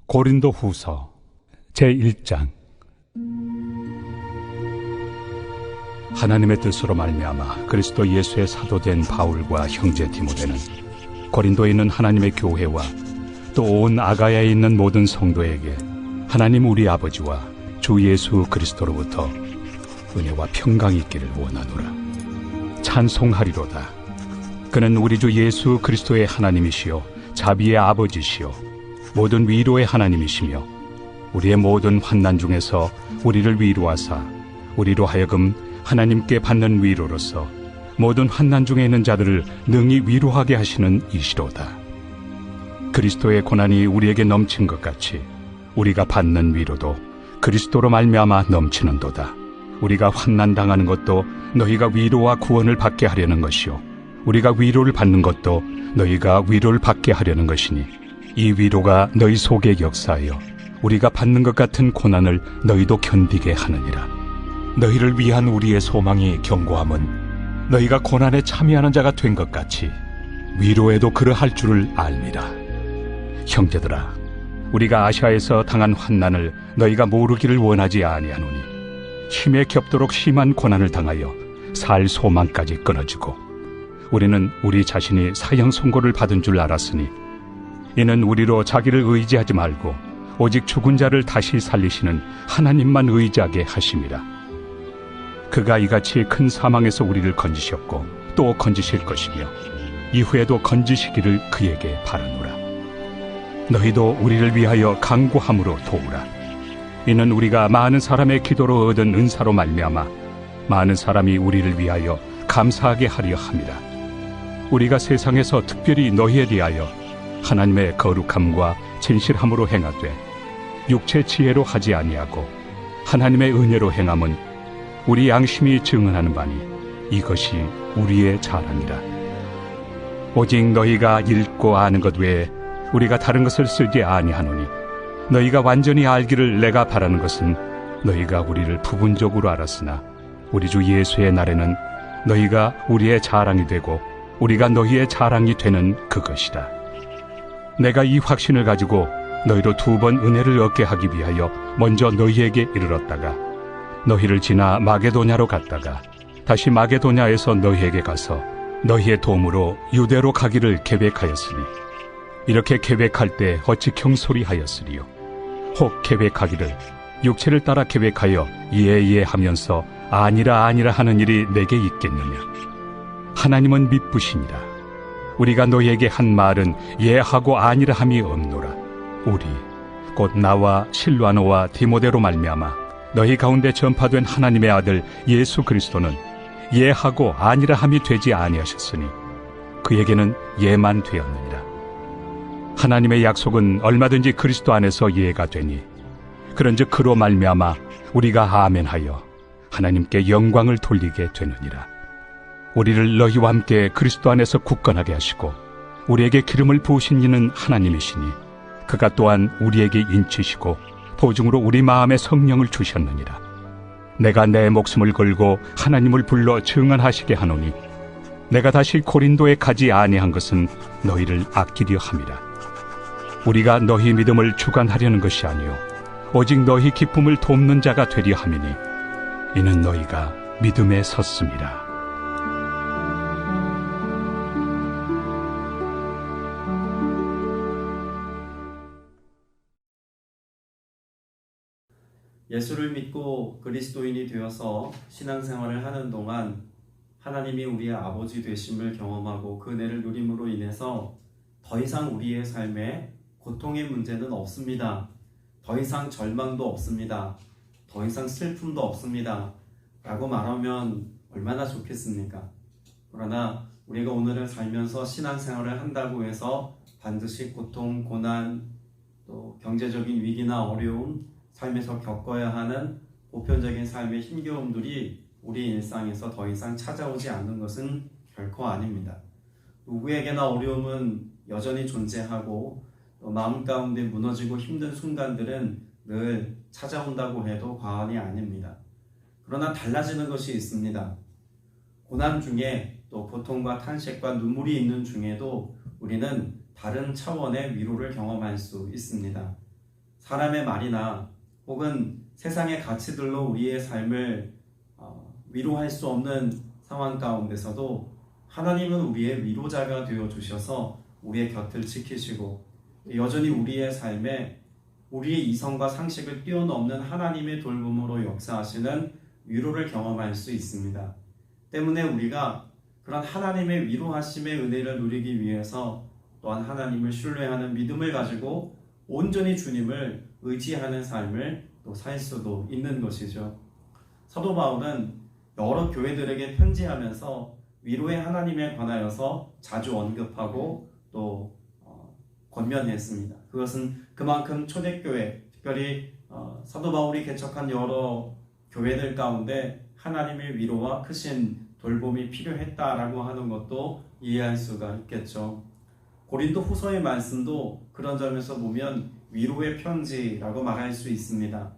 고린도 후서 제1장. 하나님의 뜻으로 말미암아 그리스도 예수의 사도된 바울과 형제 디모데는 고린도에 있는 하나님의 교회와 또 온 아가야에 있는 모든 성도에게 하나님 우리 아버지와 주 예수 그리스도로부터 은혜와 평강이 있기를 원하노라. 찬송하리로다. 그는 우리 주 예수 그리스도의 하나님이시요 자비의 아버지시요 모든 위로의 하나님이시며 우리의 모든 환난 중에서 우리를 위로하사 우리로 하여금 하나님께 받는 위로로서 모든 환난 중에 있는 자들을 능히 위로하게 하시는 이시로다. 그리스도의 고난이 우리에게 넘친 것 같이 우리가 받는 위로도 그리스도로 말미암아 넘치는도다. 우리가 환난 당하는 것도 너희가 위로와 구원을 받게 하려는 것이요 우리가 위로를 받는 것도 너희가 위로를 받게 하려는 것이니 이 위로가 너희 속에 역사하여 우리가 받는 것 같은 고난을 너희도 견디게 하느니라. 너희를 위한 우리의 소망이 견고함은 너희가 고난에 참여하는 자가 된 것 같이 위로에도 그러할 줄을 알미라. 형제들아, 우리가 아시아에서 당한 환난을 너희가 모르기를 원하지 아니하노니 힘에 겹도록 심한 고난을 당하여 살 소망까지 끊어지고 우리는 우리 자신이 사형 선고를 받은 줄 알았으니 이는 우리로 자기를 의지하지 말고 오직 죽은 자를 다시 살리시는 하나님만 의지하게 하심이라. 그가 이같이 큰 사망에서 우리를 건지셨고 또 건지실 것이며 이후에도 건지시기를 그에게 바라노라. 너희도 우리를 위하여 간구함으로 도우라. 이는 우리가 많은 사람의 기도로 얻은 은사로 말미암아 많은 사람이 우리를 위하여 감사하게 하려 함이라. 우리가 세상에서 특별히 너희에 대하여 하나님의 거룩함과 진실함으로 행하되 육체 지혜로 하지 아니하고 하나님의 은혜로 행함은 우리 양심이 증언하는 바니 이것이 우리의 자랑이라. 오직 너희가 읽고 아는 것 외에 우리가 다른 것을 쓰지 아니하노니 너희가 완전히 알기를 내가 바라는 것은 너희가 우리를 부분적으로 알았으나 우리 주 예수의 날에는 너희가 우리의 자랑이 되고 우리가 너희의 자랑이 되는 그것이다. 내가 이 확신을 가지고 너희로 2번 은혜를 얻게 하기 위하여 먼저 너희에게 이르렀다가 너희를 지나 마게도냐로 갔다가 다시 마게도냐에서 너희에게 가서 너희의 도움으로 유대로 가기를 계획하였으니 이렇게 계획할 때 어찌 경솔이하였으리요. 혹 계획하기를 육체를 따라 계획하여 예 하면서 아니라 하는 일이 내게 있겠느냐. 하나님은 미쁘시니라. 우리가 너희에게 한 말은 예하고 아니라 함이 없노라. 우리 곧 나와 실루아노와 디모데로 말미암아 너희 가운데 전파된 하나님의 아들 예수 그리스도는 예하고 아니라 함이 되지 아니하셨으니 그에게는 예만 되었느니라. 하나님의 약속은 얼마든지 그리스도 안에서 예가 되니 그런즉 그로 말미암아 우리가 아멘하여 하나님께 영광을 돌리게 되느니라. 우리를 너희와 함께 그리스도 안에서 굳건하게 하시고 우리에게 기름을 부으신 이는 하나님이시니 그가 또한 우리에게 인치시고 보증으로 우리 마음에 성령을 주셨느니라. 내가 내 목숨을 걸고 하나님을 불러 증언하시게 하노니 내가 다시 고린도에 가지 아니한 것은 너희를 아끼려 함이라. 우리가 너희 믿음을 주관하려는 것이 아니요 오직 너희 기쁨을 돕는 자가 되려 함이니 이는 너희가 믿음에 섰음이라. 예수를 믿고 그리스도인이 되어서 신앙생활을 하는 동안 하나님이 우리의 아버지 되심을 경험하고 그 은혜를 누림으로 인해서 더 이상 우리의 삶에 고통의 문제는 없습니다. 더 이상 절망도 없습니다. 더 이상 슬픔도 없습니다. 라고 말하면 얼마나 좋겠습니까? 그러나 우리가 오늘을 살면서 신앙생활을 한다고 해서 반드시 고통, 고난, 또 경제적인 위기나 어려움, 삶에서 겪어야 하는 보편적인 삶의 힘겨움들이 우리 일상에서 더 이상 찾아오지 않는 것은 결코 아닙니다. 누구에게나 어려움은 여전히 존재하고 또 마음 가운데 무너지고 힘든 순간들은 늘 찾아온다고 해도 과언이 아닙니다. 그러나 달라지는 것이 있습니다. 고난 중에 또 고통과 탄식과 눈물이 있는 중에도 우리는 다른 차원의 위로를 경험할 수 있습니다. 사람의 말이나 혹은 세상의 가치들로 우리의 삶을 위로할 수 없는 상황 가운데서도 하나님은 우리의 위로자가 되어 주셔서 우리의 곁을 지키시고 여전히 우리의 삶에 우리의 이성과 상식을 뛰어넘는 하나님의 돌봄으로 역사하시는 위로를 경험할 수 있습니다. 때문에 우리가 그런 하나님의 위로하심의 은혜를 누리기 위해서 또한 하나님을 신뢰하는 믿음을 가지고 온전히 주님을 의지하는 삶을 또 살 수도 있는 것이죠. 사도 바울은 여러 교회들에게 편지하면서 위로의 하나님에 관하여서 자주 언급하고 또 권면했습니다. 그것은 그만큼 초대교회, 특별히 사도 바울이 개척한 여러 교회들 가운데 하나님의 위로와 크신 돌봄이 필요했다라고 하는 것도 이해할 수가 있겠죠. 고린도 후서의 말씀도 그런 점에서 보면 위로의 편지라고 말할 수 있습니다.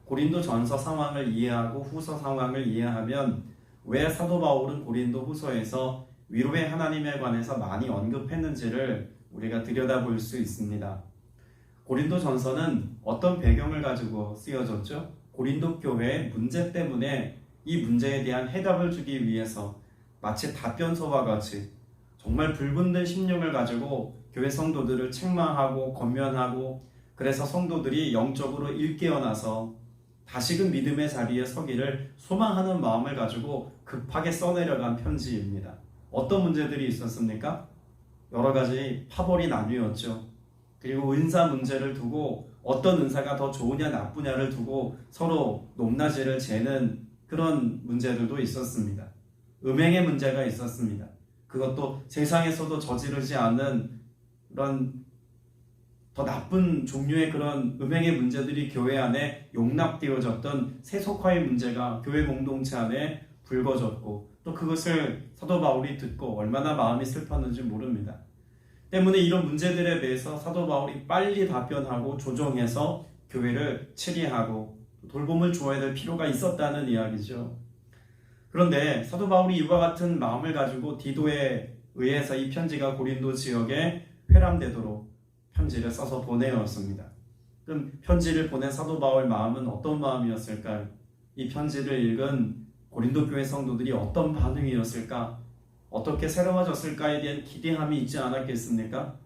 고린도 전서 상황을 이해하고 후서 상황을 이해하면 왜 사도 바울은 고린도 후서에서 위로의 하나님에 관해서 많이 언급했는지를 우리가 들여다볼 수 있습니다. 고린도 전서는 어떤 배경을 가지고 쓰여졌죠? 고린도 교회의 문제 때문에 이 문제에 대한 해답을 주기 위해서 마치 답변서와 같이 정말 불붙는 심령을 가지고 교회 성도들을 책망하고 권면하고 그래서 성도들이 영적으로 일깨어나서 다시금 믿음의 자리에 서기를 소망하는 마음을 가지고 급하게 써내려간 편지입니다. 어떤 문제들이 있었습니까? 여러 가지 파벌이 나뉘었죠. 그리고 은사 문제를 두고 어떤 은사가 더 좋으냐 나쁘냐를 두고 서로 높낮이를 재는 그런 문제들도 있었습니다. 음행의 문제가 있었습니다. 그것도 세상에서도 저지르지 않는 그런 더 나쁜 종류의 그런 음행의 문제들이 교회 안에 용납되어졌던 세속화의 문제가 교회 공동체 안에 불거졌고 또 그것을 사도 바울이 듣고 얼마나 마음이 슬펐는지 모릅니다. 때문에 이런 문제들에 대해서 사도 바울이 빨리 답변하고 조정해서 교회를 치리하고 돌봄을 주어야 될 필요가 있었다는 이야기죠. 그런데 사도 바울이 이와 같은 마음을 가지고 디도에 의해서 이 편지가 고린도 지역에 회람되도록 편지를 써서 보내었습니다. 그럼 편지를 보낸 사도 바울 마음은 어떤 마음이었을까요? 이 편지를 읽은 고린도 교회 성도들이 어떤 반응이었을까? 어떻게 새로워졌을까에 대한 기대함이 있지 않았겠습니까?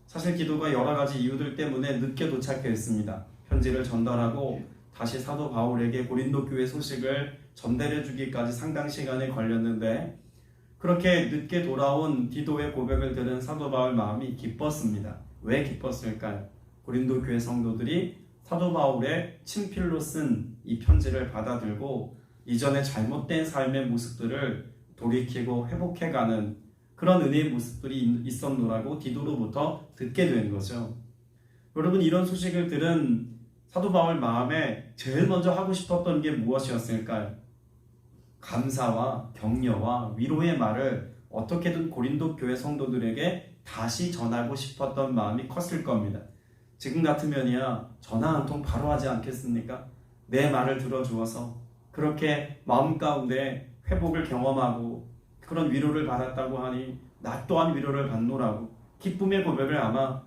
사실 기도가 여러 가지 이유들 때문에 늦게 도착했습니다. 편지를 전달하고 다시 사도 바울에게 고린도 교회 소식을 전달해 주기까지 상당 시간이 걸렸는데 그렇게 늦게 돌아온 디도의 고백을 들은 사도 바울 마음이 기뻤습니다. 왜 기뻤을까요? 고린도 교회 성도들이 사도 바울의 친필로 쓴 이 편지를 받아들고 이전에 잘못된 삶의 모습들을 돌이키고 회복해가는 그런 은혜의 모습들이 있었노라고 디도로부터 듣게 된 거죠. 여러분, 이런 소식을 들은 사도 바울 마음에 제일 먼저 하고 싶었던 게 무엇이었을까요? 감사와 격려와 위로의 말을 어떻게든 고린도 교회 성도들에게 다시 전하고 싶었던 마음이 컸을 겁니다. 지금 같으면이야 전화 한 통 바로 하지 않겠습니까? 내 말을 들어주어서 그렇게 마음 가운데 회복을 경험하고 그런 위로를 받았다고 하니 나 또한 위로를 받노라고 기쁨의 고백을 아마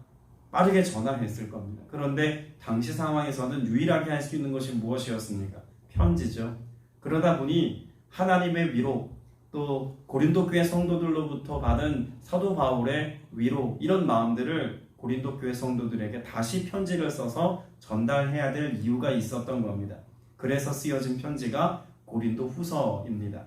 빠르게 전화했을 겁니다. 그런데 당시 상황에서는 유일하게 할 수 있는 것이 무엇이었습니까? 편지죠. 그러다 보니 하나님의 위로 또 고린도 교회 성도들로부터 받은 사도 바울의 위로 이런 마음들을 고린도 교회 성도들에게 다시 편지를 써서 전달해야 될 이유가 있었던 겁니다. 그래서 쓰여진 편지가 고린도 후서입니다.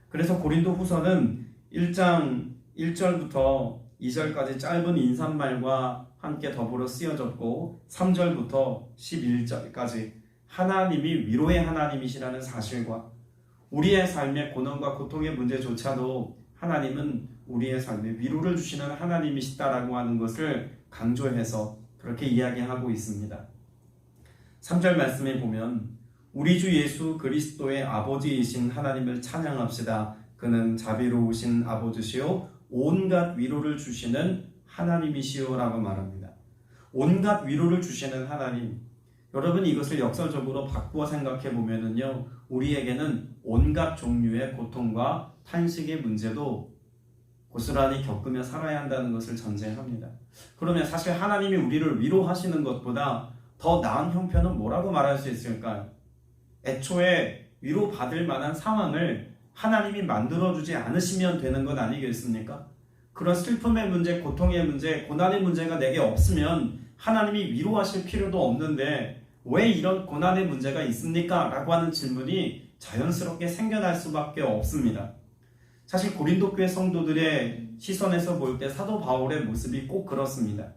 그래서 고린도 후서는 1장 1절부터 2절까지 짧은 인사말과 함께 더불어 쓰여졌고 3절부터 11절까지 하나님이 위로의 하나님이시라는 사실과 우리의 삶의 고난과 고통의 문제조차도 하나님은 우리의 삶에 위로를 주시는 하나님이시다라고 하는 것을 강조해서 그렇게 이야기하고 있습니다. 3절 말씀에 보면 우리 주 예수 그리스도의 아버지이신 하나님을 찬양합시다. 그는 자비로우신 아버지시요 온갖 위로를 주시는 하나님이시오라고 말합니다. 온갖 위로를 주시는 하나님. 여러분, 이것을 역설적으로 바꾸어 생각해 보면은요, 우리에게는 온갖 종류의 고통과 탄식의 문제도 고스란히 겪으며 살아야 한다는 것을 전제합니다. 그러면 사실 하나님이 우리를 위로하시는 것보다 더 나은 형편은 뭐라고 말할 수 있을까요? 애초에 위로받을 만한 상황을 하나님이 만들어주지 않으시면 되는 것 아니겠습니까? 그런 슬픔의 문제, 고통의 문제, 고난의 문제가 내게 없으면 하나님이 위로하실 필요도 없는데 왜 이런 고난의 문제가 있습니까? 라고 하는 질문이 자연스럽게 생겨날 수밖에 없습니다. 사실 고린도 교회 성도들의 시선에서 볼 때 사도 바울의 모습이 꼭 그렇습니다.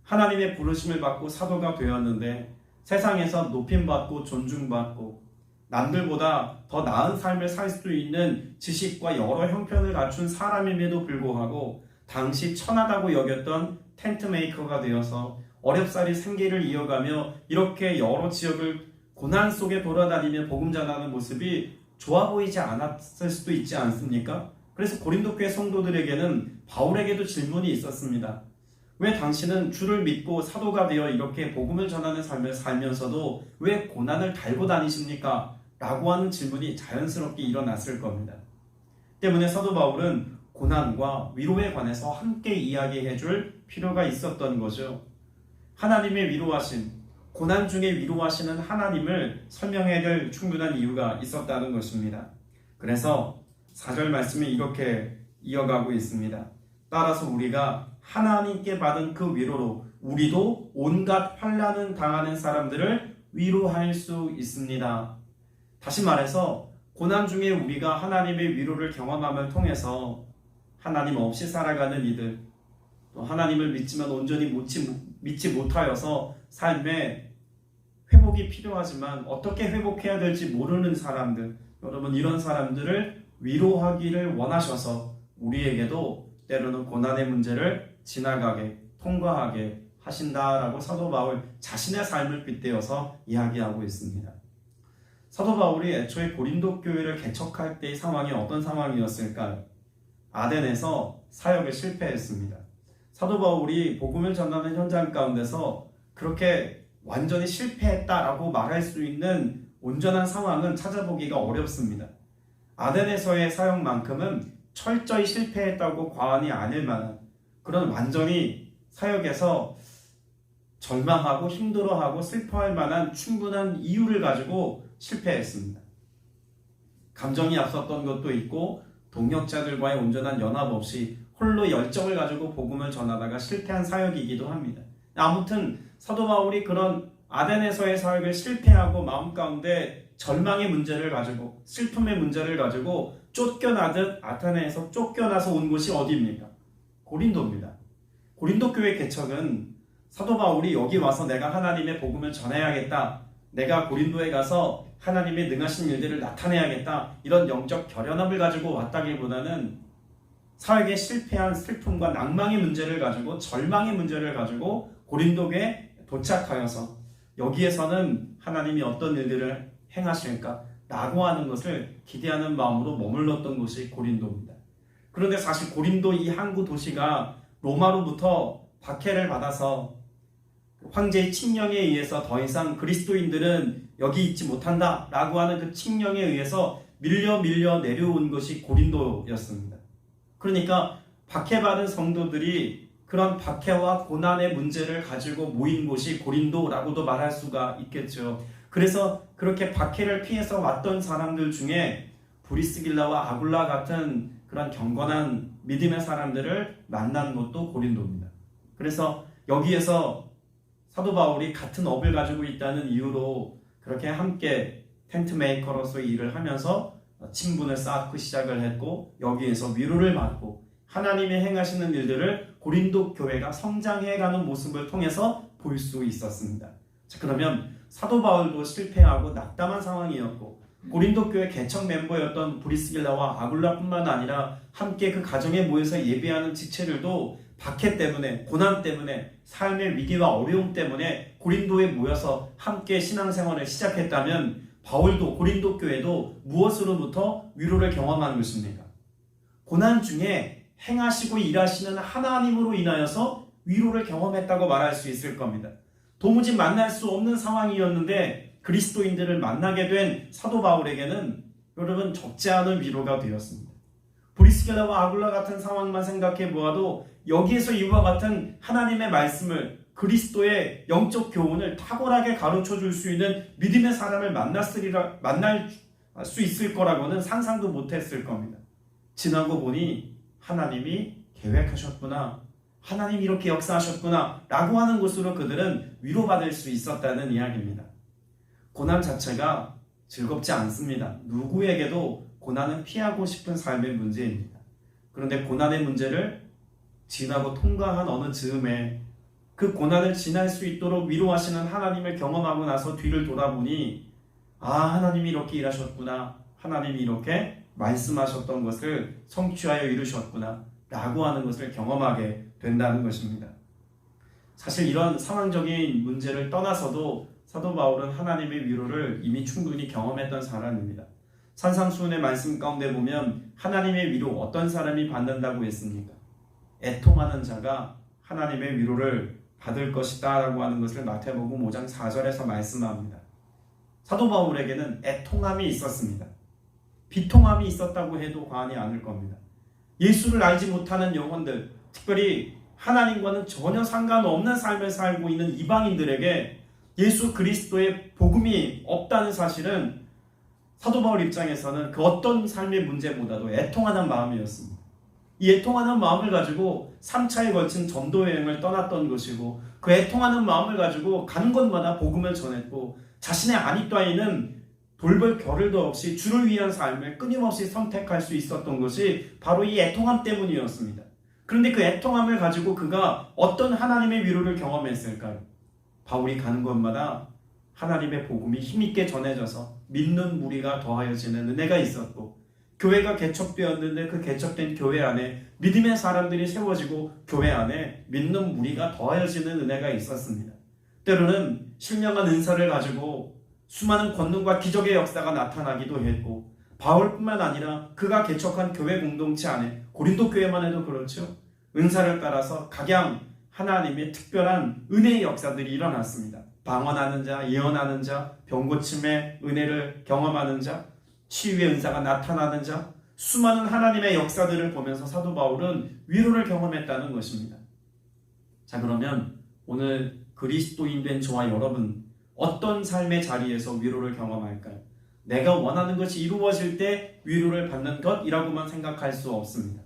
하나님의 부르심을 받고 사도가 되었는데 세상에서 높임받고 존중받고 남들보다 더 나은 삶을 살 수 있는 지식과 여러 형편을 갖춘 사람임에도 불구하고 당시 천하다고 여겼던 텐트 메이커가 되어서 어렵사리 생계를 이어가며 이렇게 여러 지역을 고난 속에 돌아다니며 복음 전하는 모습이 좋아 보이지 않았을 수도 있지 않습니까? 그래서 고린도 교회 성도들에게는 바울에게도 질문이 있었습니다. 왜 당신은 주를 믿고 사도가 되어 이렇게 복음을 전하는 삶을 살면서도 왜 고난을 달고 다니십니까? 라고 하는 질문이 자연스럽게 일어났을 겁니다. 때문에 사도 바울은 고난과 위로에 관해서 함께 이야기해 줄 필요가 있었던 거죠. 하나님의 위로하심, 고난 중에 위로하시는 하나님을 설명해야 될 충분한 이유가 있었다는 것입니다. 그래서 4절 말씀이 이렇게 이어가고 있습니다. 따라서 우리가 하나님께 받은 그 위로로 우리도 온갖 환난을 당하는 사람들을 위로할 수 있습니다. 다시 말해서 고난 중에 우리가 하나님의 위로를 경험함을 통해서 하나님 없이 살아가는 이들, 또 하나님을 믿지만 온전히 믿지 못하여서 삶에 회복이 필요하지만 어떻게 회복해야 될지 모르는 사람들, 여러분 이런 사람들을 위로하기를 원하셔서 우리에게도 때로는 고난의 문제를 지나가게 통과하게 하신다라고 사도 바울 자신의 삶을 빗대어서 이야기하고 있습니다. 사도 바울이 애초에 고린도 교회를 개척할 때의 상황이 어떤 상황이었을까요? 아덴에서 사역에 실패했습니다. 사도 바울이 복음을 전하는 현장 가운데서 그렇게 완전히 실패했다라고 말할 수 있는 온전한 상황은 찾아보기가 어렵습니다. 아덴에서의 사역만큼은 철저히 실패했다고 과언이 아닐 만한 그런 완전히 사역에서 절망하고 힘들어하고 슬퍼할 만한 충분한 이유를 가지고 실패했습니다. 감정이 앞섰던 것도 있고 동역자들과의 온전한 연합 없이 홀로 열정을 가지고 복음을 전하다가 실패한 사역이기도 합니다. 아무튼 사도 바울이 그런 아덴에서의 사역을 실패하고 마음 가운데 절망의 문제를 가지고 슬픔의 문제를 가지고 쫓겨나듯 아테네에서 쫓겨나서 온 곳이 어디입니까? 고린도입니다. 고린도 교회 개척은 사도 바울이 여기 와서 내가 하나님의 복음을 전해야겠다, 내가 고린도에 가서 하나님의 능하신 일들을 나타내야겠다, 이런 영적 결연함을 가지고 왔다기보다는 사역에 실패한 슬픔과 낭망의 문제를 가지고 절망의 문제를 가지고 고린도에 도착하여서 여기에서는 하나님이 어떤 일들을 행하실까 라고 하는 것을 기대하는 마음으로 머물렀던 곳이 고린도입니다. 그런데 사실 고린도 이 항구 도시가 로마로부터 박해를 받아서 황제의 칙령에 의해서 더 이상 그리스도인들은 여기 있지 못한다 라고 하는 그 칙령에 의해서 밀려 내려온 것이 고린도였습니다. 그러니까 박해받은 성도들이 그런 박해와 고난의 문제를 가지고 모인 곳이 고린도라고도 말할 수가 있겠죠. 그래서 그렇게 박해를 피해서 왔던 사람들 중에 브리스길라와 아굴라 같은 그런 경건한 믿음의 사람들을 만난 곳도 고린도입니다. 그래서 여기에서 사도 바울이 같은 업을 가지고 있다는 이유로 그렇게 함께 텐트 메이커로서 일을 하면서 친분을 쌓고 시작을 했고 여기에서 위로를 받고 하나님의 행하시는 일들을 고린도 교회가 성장해가는 모습을 통해서 볼 수 있었습니다. 자, 그러면 사도 바울도 실패하고 낙담한 상황이었고 고린도 교회 개척 멤버였던 브리스길라와 아굴라뿐만 아니라 함께 그 가정에 모여서 예배하는 지체들도 박해 때문에 고난 때문에 삶의 위기와 어려움 때문에 고린도에 모여서 함께 신앙생활을 시작했다면 바울도 고린도 교회도 무엇으로부터 위로를 경험하는 것입니까? 고난 중에 행하시고 일하시는 하나님으로 인하여서 위로를 경험했다고 말할 수 있을 겁니다. 도무지 만날 수 없는 상황이었는데 그리스도인들을 만나게 된 사도 바울에게는 여러분 적지 않은 위로가 되었습니다. 브리스길라와 아굴라 같은 상황만 생각해 보아도 여기에서 이와 같은 하나님의 말씀을 그리스도의 영적 교훈을 탁월하게 가르쳐 줄 수 있는 믿음의 사람을 만날 수 있을 거라고는 상상도 못했을 겁니다. 지나고 보니 하나님이 계획하셨구나, 하나님이 이렇게 역사하셨구나 라고 하는 것으로 그들은 위로받을 수 있었다는 이야기입니다. 고난 자체가 즐겁지 않습니다. 누구에게도 고난은 피하고 싶은 삶의 문제입니다. 그런데 고난의 문제를 지나고 통과한 어느 즈음에 그 고난을 지날 수 있도록 위로하시는 하나님을 경험하고 나서 뒤를 돌아보니 하나님이 이렇게 일하셨구나, 하나님이 이렇게 말씀하셨던 것을 성취하여 이루셨구나 라고 하는 것을 경험하게 된다는 것입니다. 사실 이런 상황적인 문제를 떠나서도 사도 바울은 하나님의 위로를 이미 충분히 경험했던 사람입니다. 산상수훈의 말씀 가운데 보면 하나님의 위로 어떤 사람이 받는다고 했습니까? 애통하는 자가 하나님의 위로를 받을 것이다 라고 하는 것을 마태복음 5장 4절에서 말씀합니다. 사도 바울에게는 애통함이 있었습니다. 비통함이 있었다고 해도 과언이 아닐 겁니다. 예수를 알지 못하는 영혼들, 특별히 하나님과는 전혀 상관없는 삶을 살고 있는 이방인들에게 예수 그리스도의 복음이 없다는 사실은 사도 바울 입장에서는 그 어떤 삶의 문제보다도 애통하는 마음이었습니다. 이 애통하는 마음을 가지고 3차에 걸친 전도 여행을 떠났던 것이고, 그 애통하는 마음을 가지고 가는 곳마다 복음을 전했고, 자신의 안입 따위는 돌볼 겨를도 없이 주를 위한 삶을 끊임없이 선택할 수 있었던 것이 바로 이 애통함 때문이었습니다. 그런데 그 애통함을 가지고 그가 어떤 하나님의 위로를 경험했을까요? 바울이 가는 곳마다 하나님의 복음이 힘있게 전해져서 믿는 무리가 더하여지는 은혜가 있었고, 교회가 개척되었는데 그 개척된 교회 안에 믿음의 사람들이 세워지고 교회 안에 믿는 무리가 더하여지는 은혜가 있었습니다. 때로는 신령한 은사를 가지고 수많은 권능과 기적의 역사가 나타나기도 했고, 바울뿐만 아니라 그가 개척한 교회 공동체 안에, 고린도 교회만 해도 그렇죠, 은사를 따라서 각양 하나님의 특별한 은혜의 역사들이 일어났습니다. 방언하는 자, 예언하는 자, 병 고침의 은혜를 경험하는 자, 치유의 은사가 나타나는 자, 수많은 하나님의 역사들을 보면서 사도 바울은 위로를 경험했다는 것입니다. 자, 그러면 오늘 그리스도인 된 저와 여러분, 어떤 삶의 자리에서 위로를 경험할까요? 내가 원하는 것이 이루어질 때 위로를 받는 것이라고만 생각할 수 없습니다.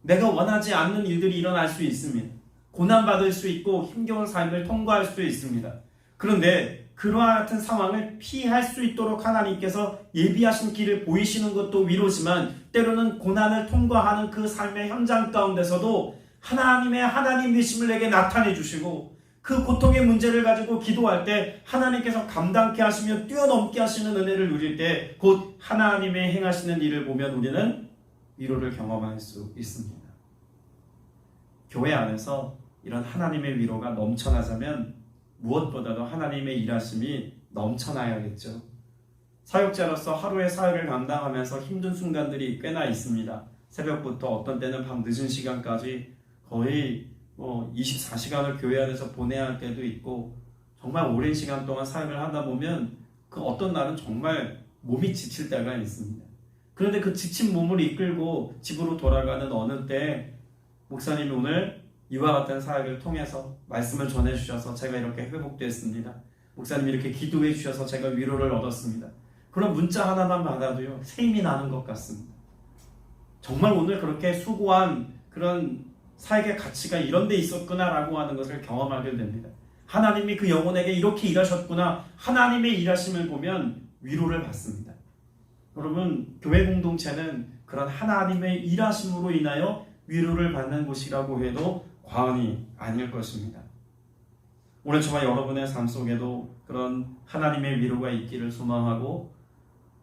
내가 원하지 않는 일들이 일어날 수 있습니다. 고난받을 수 있고 힘겨운 삶을 통과할 수 있습니다. 그런데 그러한 같은 상황을 피할 수 있도록 하나님께서 예비하신 길을 보이시는 것도 위로지만, 때로는 고난을 통과하는 그 삶의 현장 가운데서도 하나님의 하나님이심을 내게 나타내 주시고, 그 고통의 문제를 가지고 기도할 때 하나님께서 감당케 하시며 뛰어넘게 하시는 은혜를 누릴 때 곧 하나님의 행하시는 일을 보면 우리는 위로를 경험할 수 있습니다. 교회 안에서 이런 하나님의 위로가 넘쳐나자면 무엇보다도 하나님의 일하심이 넘쳐나야겠죠. 사역자로서 하루의 사역을 감당하면서 힘든 순간들이 꽤나 있습니다. 새벽부터 어떤 때는 밤 늦은 시간까지 거의 24시간을 교회 안에서 보내야 할 때도 있고, 정말 오랜 시간 동안 사역을 하다 보면 그 어떤 날은 정말 몸이 지칠 때가 있습니다. 그런데 그 지친 몸을 이끌고 집으로 돌아가는 어느 때 목사님이 오늘 이와 같은 사역을 통해서 말씀을 전해주셔서 제가 이렇게 회복됐습니다. 목사님이 이렇게 기도해 주셔서 제가 위로를 얻었습니다. 그런 문자 하나만 받아도요, 새 힘이 나는 것 같습니다. 정말 오늘 그렇게 수고한 그런 사역의 가치가 이런 데 있었구나라고 하는 것을 경험하게 됩니다. 하나님이 그 영혼에게 이렇게 일하셨구나, 하나님의 일하심을 보면 위로를 받습니다. 여러분, 교회 공동체는 그런 하나님의 일하심으로 인하여 위로를 받는 곳이라고 해도 과언이 아닐 것입니다. 오늘 저와 여러분의 삶 속에도 그런 하나님의 위로가 있기를 소망하고,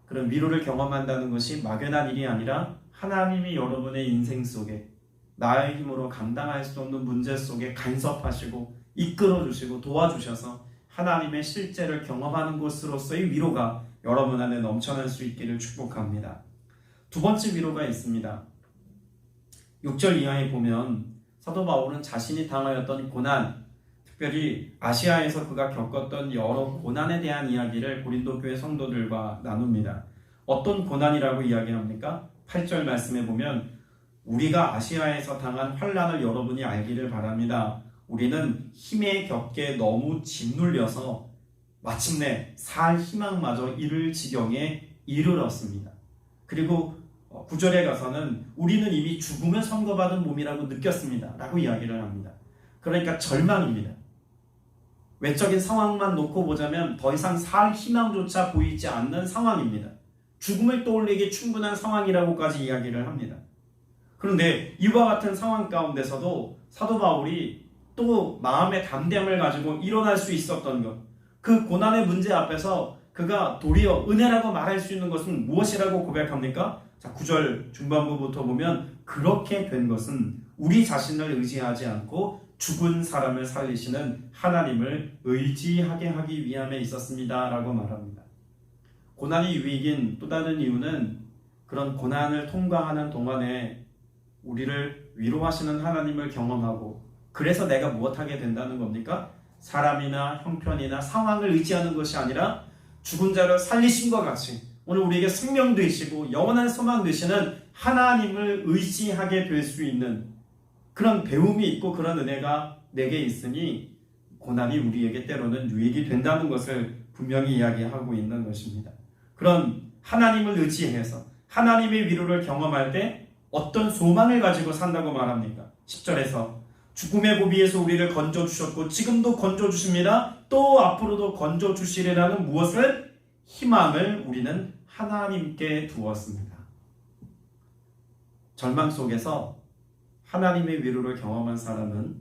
그런 위로를 경험한다는 것이 막연한 일이 아니라 하나님이 여러분의 인생 속에 나의 힘으로 감당할 수 없는 문제 속에 간섭하시고 이끌어주시고 도와주셔서 하나님의 실제를 경험하는 것으로서의 위로가 여러분 안에 넘쳐날 수 있기를 축복합니다. 두 번째 위로가 있습니다. 6절 이하에 보면 사도 바울은 자신이 당하였던 고난, 특별히 아시아에서 그가 겪었던 여러 고난에 대한 이야기를 고린도 교회 성도들과 나눕니다. 어떤 고난이라고 이야기합니까? 8절 말씀에 보면 우리가 아시아에서 당한 환난을 여러분이 알기를 바랍니다. 우리는 힘에 겹게 너무 짓눌려서 마침내 살 희망마저 잃을 지경에 이르렀습니다. 그리고 9절에 가서는 우리는 이미 죽음을 선고받은 몸이라고 느꼈습니다 라고 이야기를 합니다. 그러니까 절망입니다. 외적인 상황만 놓고 보자면 더 이상 살 희망조차 보이지 않는 상황입니다. 죽음을 떠올리기 충분한 상황이라고까지 이야기를 합니다. 그런데 이와 같은 상황 가운데서도 사도 바울이 또 마음의 담대함을 가지고 일어날 수 있었던 것, 그 고난의 문제 앞에서 그가 도리어 은혜라고 말할 수 있는 것은 무엇이라고 고백합니까? 자, 9절 중반부부터 보면 그렇게 된 것은 우리 자신을 의지하지 않고 죽은 사람을 살리시는 하나님을 의지하게 하기 위함에 있었습니다 라고 말합니다. 고난이 유익인 또 다른 이유는 그런 고난을 통과하는 동안에 우리를 위로하시는 하나님을 경험하고, 그래서 내가 무엇하게 된다는 겁니까? 사람이나 형편이나 상황을 의지하는 것이 아니라 죽은 자를 살리심과 같이 오늘 우리에게 생명 되시고 영원한 소망 되시는 하나님을 의지하게 될 수 있는 그런 배움이 있고 그런 은혜가 내게 있으니 고난이 우리에게 때로는 유익이 된다는 것을 분명히 이야기하고 있는 것입니다. 그런 하나님을 의지해서 하나님의 위로를 경험할 때 어떤 소망을 가지고 산다고 말합니까? 10절에서 죽음의 고비에서 우리를 건져주셨고 지금도 건져주십니다. 또 앞으로도 건져주시리라는 무엇을? 희망을 우리는 하나님께 두었습니다. 절망 속에서 하나님의 위로를 경험한 사람은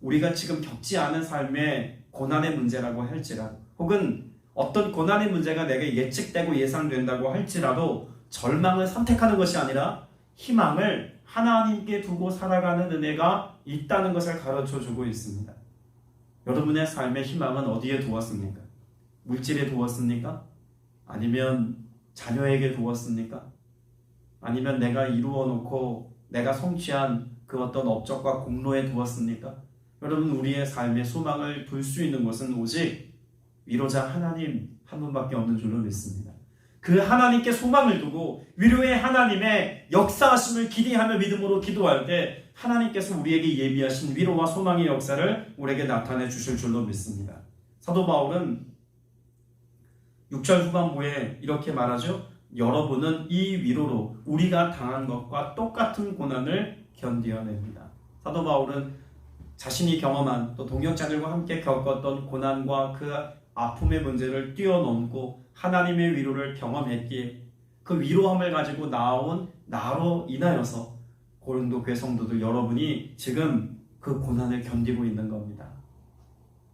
우리가 지금 겪지 않은 삶의 고난의 문제라고 할지라도, 혹은 어떤 고난의 문제가 내게 예측되고 예상된다고 할지라도 절망을 선택하는 것이 아니라 희망을 하나님께 두고 살아가는 은혜가 있다는 것을 가르쳐주고 있습니다. 여러분의 삶의 희망은 어디에 두었습니까? 물질에 두었습니까? 아니면 자녀에게 두었습니까? 아니면 내가 이루어 놓고 내가 성취한 그 어떤 업적과 공로에 두었습니까? 여러분, 우리의 삶의 소망을 둘 수 있는 것은 오직 위로자 하나님 한 분밖에 없는 줄로 믿습니다. 그 하나님께 소망을 두고 위로의 하나님의 역사하심을 기대하며 믿음으로 기도할 때 하나님께서 우리에게 예비하신 위로와 소망의 역사를 우리에게 나타내 주실 줄로 믿습니다. 사도 바울은 6절 후반부에 이렇게 말하죠. 여러분은 이 위로로 우리가 당한 것과 똑같은 고난을 견디어냅니다. 사도 바울은 자신이 경험한 또 동역자들과 함께 겪었던 고난과 그 아픔의 문제를 뛰어넘고 하나님의 위로를 경험했기에 그 위로함을 가지고 나온 나로 인하여서 고린도 교회 성도들 여러분이 지금 그 고난을 견디고 있는 겁니다.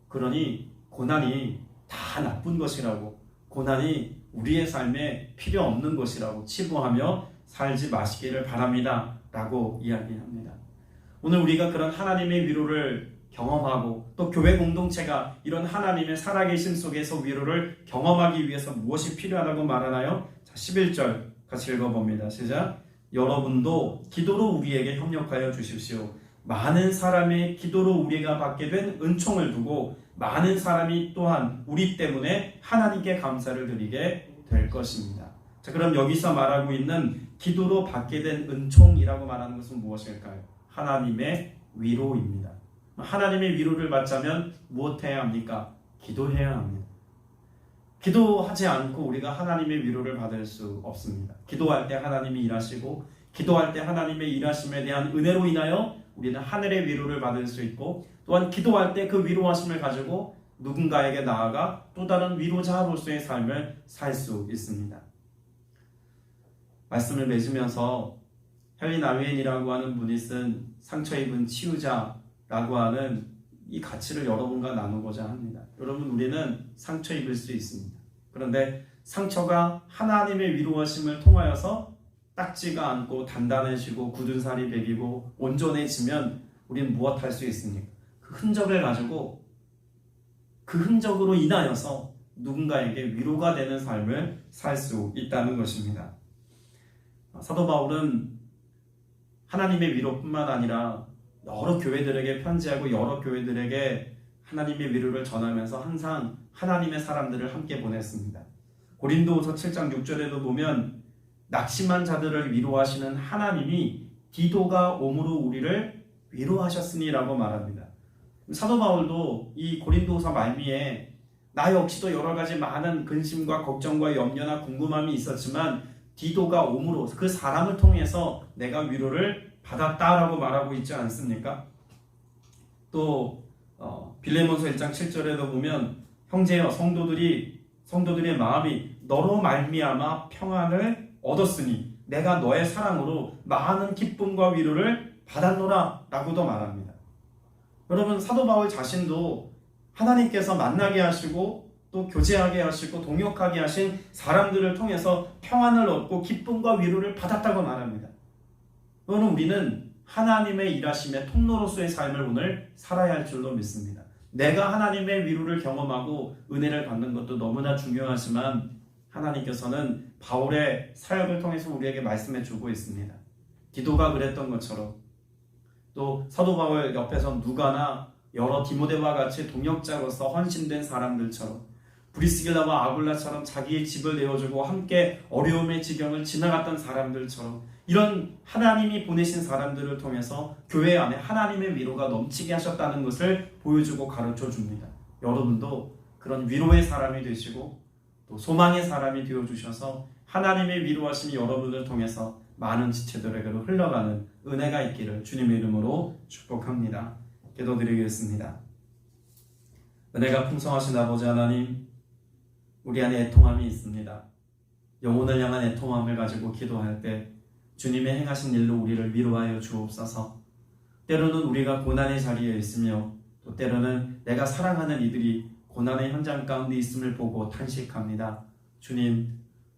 그러니 고난이 다 나쁜 것이라고, 고난이 우리의 삶에 필요 없는 것이라고 치부하며 살지 마시기를 바랍니다 라고 이야기합니다. 오늘 우리가 그런 하나님의 위로를 경험하고 또 교회 공동체가 이런 하나님의 살아계심 속에서 위로를 경험하기 위해서 무엇이 필요하다고 말하나요? 자, 11절 같이 읽어봅니다. 시작. 여러분도 기도로 우리에게 협력하여 주십시오. 많은 사람의 기도로 우리가 받게 된 은총을 두고 많은 사람이 또한 우리 때문에 하나님께 감사를 드리게 될 것입니다. 자, 그럼 여기서 말하고 있는 기도로 받게 된 은총이라고 말하는 것은 무엇일까요? 하나님의 위로입니다. 하나님의 위로를 받자면 무엇해야 합니까? 기도해야 합니다. 기도하지 않고 우리가 하나님의 위로를 받을 수 없습니다. 기도할 때 하나님이 일하시고, 기도할 때 하나님의 일하심에 대한 은혜로 인하여 우리는 하늘의 위로를 받을 수 있고, 또한 기도할 때 그 위로하심을 가지고 누군가에게 나아가 또 다른 위로자로서의 삶을 살 수 있습니다. 말씀을 맺으면서 헨리 나위엔이라고 하는 분이 쓴 상처 입은 치유자라고 하는 이 가치를 여러분과 나누고자 합니다. 여러분, 우리는 상처 입을 수 있습니다. 그런데 상처가 하나님의 위로하심을 통하여서 딱지가 않고 단단해지고 굳은 살이 배기고 온전해지면 우리는 무엇 할 수 있습니까? 그 흔적을 가지고 그 흔적으로 인하여서 누군가에게 위로가 되는 삶을 살 수 있다는 것입니다. 사도 바울은 하나님의 위로뿐만 아니라 여러 교회들에게 편지하고 여러 교회들에게 하나님의 위로를 전하면서 항상 하나님의 사람들을 함께 보냈습니다. 고린도후서 7장 6절에도 보면 낙심한 자들을 위로하시는 하나님이 디도가 옴으로 우리를 위로하셨으니라고 말합니다. 사도 바울도 이 고린도서 말미에 나 역시도 여러 가지 많은 근심과 걱정과 염려나 궁금함이 있었지만 디도가 옴으로 그 사람을 통해서 내가 위로를 받았다라고 말하고 있지 않습니까? 또 빌레몬서 1장 7절에도 보면 형제여 성도들의 마음이 너로 말미암아 평안을 얻었으니 내가 너의 사랑으로 많은 기쁨과 위로를 받았노라 라고도 말합니다. 여러분, 사도 바울 자신도 하나님께서 만나게 하시고 또 교제하게 하시고 동역하게 하신 사람들을 통해서 평안을 얻고 기쁨과 위로를 받았다고 말합니다. 여러분, 우리는 하나님의 일하심의 통로로서의 삶을 오늘 살아야 할 줄로 믿습니다. 내가 하나님의 위로를 경험하고 은혜를 받는 것도 너무나 중요하지만 하나님께서는 바울의 사역을 통해서 우리에게 말씀해 주고 있습니다. 디도가 그랬던 것처럼 또 사도 바울 옆에서 누가나 여러 디모데와 같이 동역자로서 헌신된 사람들처럼 브리스길라와 아굴라처럼 자기의 집을 내어주고 함께 어려움의 지경을 지나갔던 사람들처럼 이런 하나님이 보내신 사람들을 통해서 교회 안에 하나님의 위로가 넘치게 하셨다는 것을 보여주고 가르쳐 줍니다. 여러분도 그런 위로의 사람이 되시고 또 소망의 사람이 되어주셔서 하나님의 위로하심이 여러분을 통해서 많은 지체들에게로 흘러가는 은혜가 있기를 주님의 이름으로 축복합니다. 기도드리겠습니다. 은혜가 풍성하신 아버지 하나님, 우리 안에 애통함이 있습니다. 영혼을 향한 애통함을 가지고 기도할 때 주님의 행하신 일로 우리를 위로하여 주옵소서. 때로는 우리가 고난의 자리에 있으며 또 때로는 내가 사랑하는 이들이 고난의 현장 가운데 있음을 보고 탄식합니다.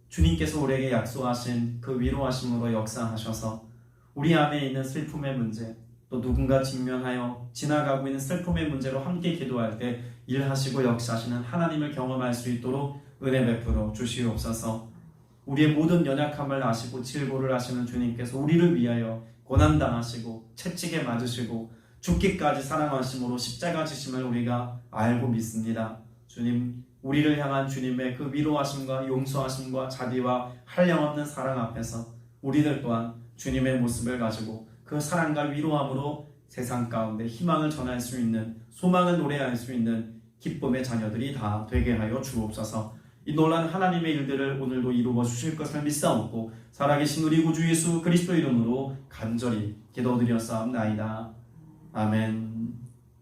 주님께서 우리에게 약속하신 그 위로하심으로 역사하셔서 우리 안에 있는 슬픔의 문제, 또 누군가 직면하여 지나가고 있는 슬픔의 문제로 함께 기도할 때 일하시고 역사하시는 하나님을 경험할 수 있도록 은혜 베풀어 주시옵소서. 우리의 모든 연약함을 아시고 질고를 하시는 주님께서 우리를 위하여 고난당하시고 채찍에 맞으시고 죽기까지 사랑하심으로 십자가 지심을 우리가 알고 믿습니다. 주님, 우리를 향한 주님의 그 위로하심과 용서하심과 자비와 한량없는 사랑 앞에서 우리들 또한 주님의 모습을 가지고 그 사랑과 위로함으로 세상 가운데 희망을 전할 수 있는, 소망을 노래할 수 있는 기쁨의 자녀들이 다 되게 하여 주옵소서. 이 놀라운 하나님의 일들을 오늘도 이루어 주실 것을 믿사옵고 살아계신 우리 구주 예수 그리스도 이름으로 간절히 기도드렸사옵나이다. 아멘.